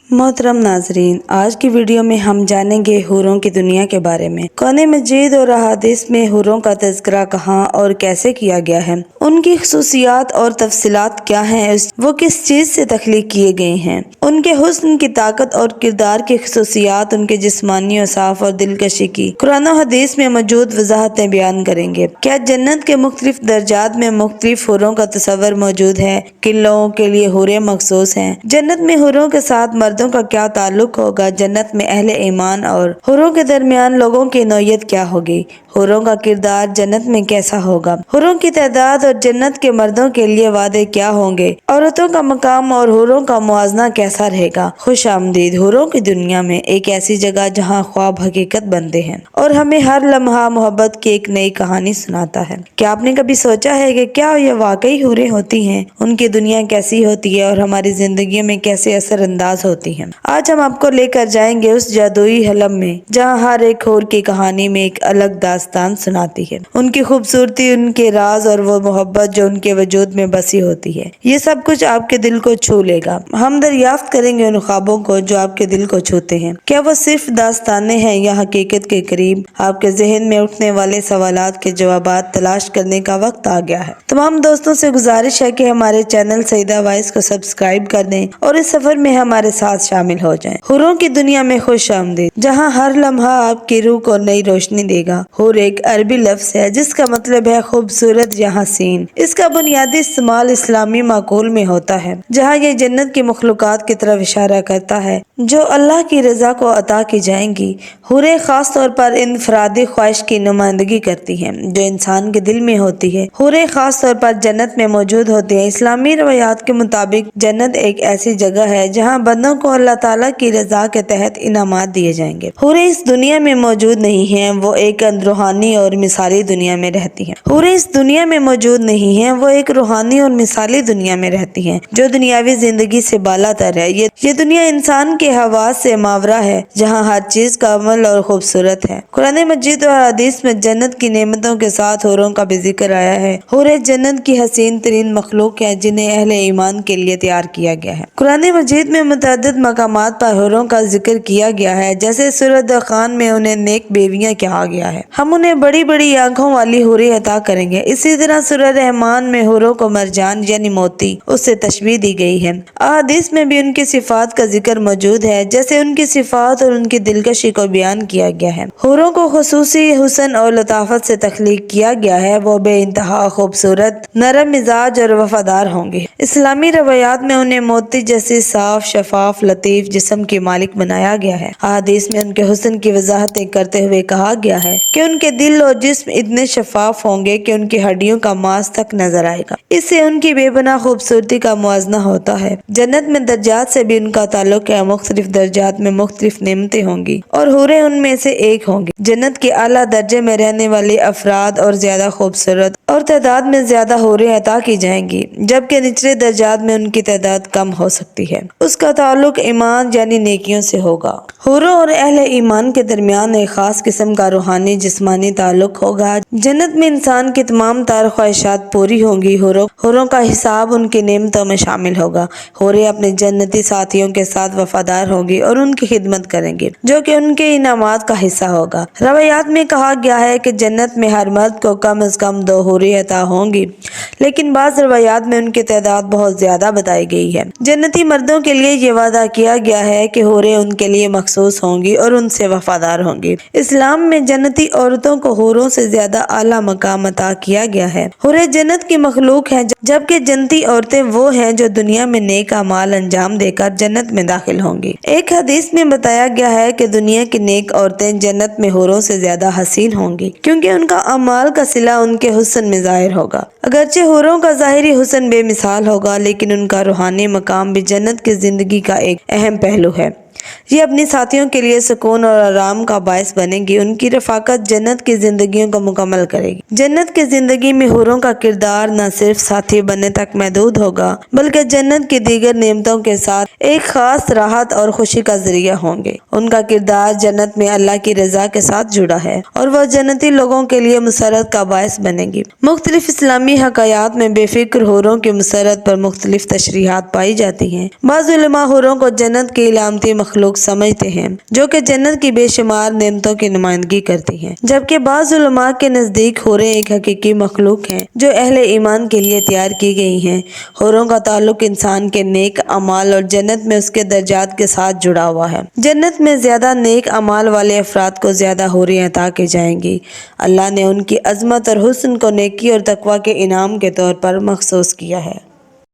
मोहतरम नाजरीन, आज की वीडियो में हम जानेंगे हूरों की दुनिया के बारे में। कुरान मजीद और अहादीस में हूरों का तज़किरा कहाँ और कैसे किया गया है, उनकी खुसूसियात और तफसीलात क्या हैं, वो किस चीज़ से तख्लीक किए गए हैं, उनके हुस्न की ताकत और किरदार की खुसूसियात, उनके जिस्मानी औसाफ और दिलकशी की कुरान और हदीस में मौजूद वजाहतें बयान करेंगे। क्या जन्नत के मुख्तलिफ दर्जात में मुख्तलिफ हूरों का तस्वर मौजूद है? किन लोगों के लिए हूरें मखसूस हैं? जन्नत में हूरों के साथ मर्दों का क्या ताल्लुक होगा? जन्नत में अहले ईमान और हूरों के दरमियान लोगों की नौयत क्या होगी? हूरों का किरदार जन्नत में कैसा होगा? हूरों की तादाद और जन्नत के मर्दों के लिए वादे क्या होंगे? औरतों का मकाम और हूरों का मुआवजा कैसा रहेगा? खुश आमदीद हूरों की दुनिया में, एक ऐसी जगह जहाँ ख्वाब हकीकत बनते हैं और हमें हर लम्हा मोहब्बत की एक नई कहानी सुनाता है। क्या आपने कभी सोचा है कि क्या ये वाकई हूरें होती हैं? उनकी दुनिया कैसी होती है और हमारी जिंदगी में कैसे असर अंदाज होती है? आज हम आपको लेकर जाएंगे उस जादुई हलम में जहाँ हर एक हूर की कहानी में एक अलग दास्तान सुनाती है। उनकी खूबसूरती, उनके राज और वो मोहब्बत जो उनके वजूद में बसी होती है, ये सब कुछ आपके दिल को छू लेगा। हम दरियाफ्त करेंगे उन ख्वाबों को जो आपके दिल को छूते हैं। क्या वो सिर्फ दास्तानें हैं या हकीकत के करीब? आपके जहन में उठने वाले सवालात के जवाबात तलाश करने का वक्त आ गया है। तमाम दोस्तों से गुजारिश है कि हमारे चैनल सईदा वॉइस को सब्सक्राइब कर दें और इस सफर में हमारे साथ शामिल हो जाएं। हूरों की दुनिया में खुश आमदीद, जहाँ हर लम्हा आपकी रूह को नई रोशनी देगा। हूर एक अरबी लफ्ज है जिसका मतलब है खूबसूरत या हसीन। इसका बुनियादी इस्तेमाल इस्लामी माकूल में होता है, जहाँ ये जन्नत की मखलूकात की तरफ इशारा करता है जो अल्लाह की रजा को अता की जाएंगी। हूरें खास तौर पर इनफरादी ख्वाहिश की नुमाइंदगी करती हैं जो इंसान के दिल में होती है। हूरें खास तौर पर जन्नत में मौजूद होती है। इस्लामी रवायात के मुताबिक जन्नत एक ऐसी जगह है जहाँ बंदों को अल्लाह ताला की रजा के तहत इनामात दिए जाएंगे। हूरें इस दुनिया में मौजूद नहीं हैं, वो एक रूहानी और मिसाली दुनिया में रहती हैं। हूरें इस दुनिया में मौजूद नहीं हैं, वो एक रूहानी और मिसाली दुनिया में रहती हैं जो दुनियावी जिंदगी से बालातर है। ये दुनिया इंसान के हवास से मावरा है, जहाँ हर चीज का अमल और खूबसूरत है। कुरान मजीद और हदीस में जन्नत की नेमतों के साथ हूरों का भी जिक्र आया है। हूरें जन्नत की हसीन तरीन मखलूक है जिन्हें अहले ईमान के लिए तैयार किया गया है। कुरान मजीद में मुतअद्दिद मकामात पर हूरों का जिक्र किया गया है, जैसे सूरह दखान में उन्हें नेक बेवियां कहा गया है। हम उन्हें बड़ी बड़ी आंखों वाली हूरें अता करेंगे। इसी तरह सूरह रहमान में हूरों को मरजान यानी मोती उससे तशबीह दी गई है। अहादीस में भी उनकी सिफात का जिक्र मौजूद है, जैसे उनकी सिफात और उनकी दिलकशी को बयान किया गया है। हूरों को खुसूसी हुस्न और लताफत से तख्लीक किया गया है। वो बेइंतहा खूबसूरत, नरम मिजाज और वफादार होंगे। इस्लामी रवायात में उन्हें मोती जैसी साफ, शफाफ, लतीफ जिस्म की मालिक बनाया गया है। अहादीस में उनके हुस्न की वजाहतें करते हुए कहा गया है कि उनके दिल और जिस्म इतने शफाफ होंगे कि उनकी हड्डियों का मांस तक नजर आएगा। इससे उनकी बेपनाह खूबसूरती का मुआजना होता है। जन्नत में दर्जात से भी उनका ताल्लुक है। मुख्तलिफ दर्जात में मुख्तलिफ नेमतें होंगी और हूरें उनमें से एक होंगी। जन्नत के आला दर्जे में रहने वाले अफराद और ज्यादा खूबसूरत और तादाद में ज्यादा हूरें अता की जाएंगी, जबकि निचले दर्जात में उनकी तादाद कम हो सकती है। उसका ताल्लुक ईमान यानी नेकियों से होगा। हूरों और अहले ईमान के दरमियान एक खास किस्म का रूहानी जिस्मानी ताल्लुक होगा। जन्नत में इंसान की तमाम तार ख्वाहिशात पूरी होंगी। हूरों का हिसाब उनकी नेमतों में शामिल होगा। हूरें अपने जन्नती साथियों के साथ वफादार होंगी और उनकी खिदमत करेंगी, जो कि उनके इनामात का हिस्सा होगा। रवायात में कहा गया है कि जन्नत में हर मर्द को कम से कम 2 हूरें अता होंगी, लेकिन बाज़ रवायात में उनकी तादाद बहुत ज्यादा बताई गई है। जन्नती मर्दों के लिए ये वादा किया गया है कि हूरें उनके लिए मखसूस होंगी और उनसे वफादार होंगी। इस्लाम में जन्नती औरतों को हूरों से ज्यादा आला मकाम अता किया गया है। हूरें जन्नत की मखलूक है, जबकि जन्नती औरतें वो हैं जो दुनिया में नेक अमाल अंजाम देकर जन्नत में दाखिल होंगी। एक हदीस में बताया गया है कि दुनिया की नेक औरतें जन्नत में हूरों से ज्यादा हसीन होंगी, क्योंकि उनका अमाल का सिला उनके हुस्न में जाहिर होगा। अगरचे हूरों का ज़ाहिरी हुस्न बेमिसाल होगा, लेकिन उनका रूहानी मकाम भी जन्नत की जिंदगी का एक अहम पहलू है। یہ اپنی ساتھیوں کے لیے سکون اور آرام کا باعث بنے گی۔ ان کی رفاقت جنت کی زندگیوں کو مکمل کرے گی۔ جنت کی زندگی میں حوروں کا کردار نہ صرف ساتھی بننے تک محدود ہوگا بلکہ جنت کی دیگر نعمتوں کے ساتھ ایک خاص راحت اور خوشی کا ذریعہ ہوں گے۔ ان کا کردار جنت میں اللہ کی رضا کے ساتھ جڑا ہے اور وہ جنتی لوگوں کے لیے مسرت کا باعث بنے گی۔ مختلف اسلامی حکایات میں بے فکر حوروں کی مسرت پر مختلف تشریحات پائی جاتی ہیں۔ بعض علماء حوروں کو جنت کی علامتی مخلوق سمجھتے ہیں جو کہ جنت کی بے شمار نعمتوں کی نمائندگی کرتی ہیں، جبکہ بعض علماء کے نزدیک حوریں ایک حقیقی مخلوق ہیں جو اہل ایمان کے لیے تیار کی گئی ہیں۔ حوروں کا تعلق انسان کے نیک اعمال اور جنت میں اس کے درجات کے ساتھ جڑا ہوا ہے۔ جنت میں زیادہ نیک اعمال والے افراد کو زیادہ حوریں عطا کی جائیں گی۔ اللہ نے ان کی عظمت اور حسن کو نیکی اور تقوی کے انعام کے طور پر مخصوص کیا ہے۔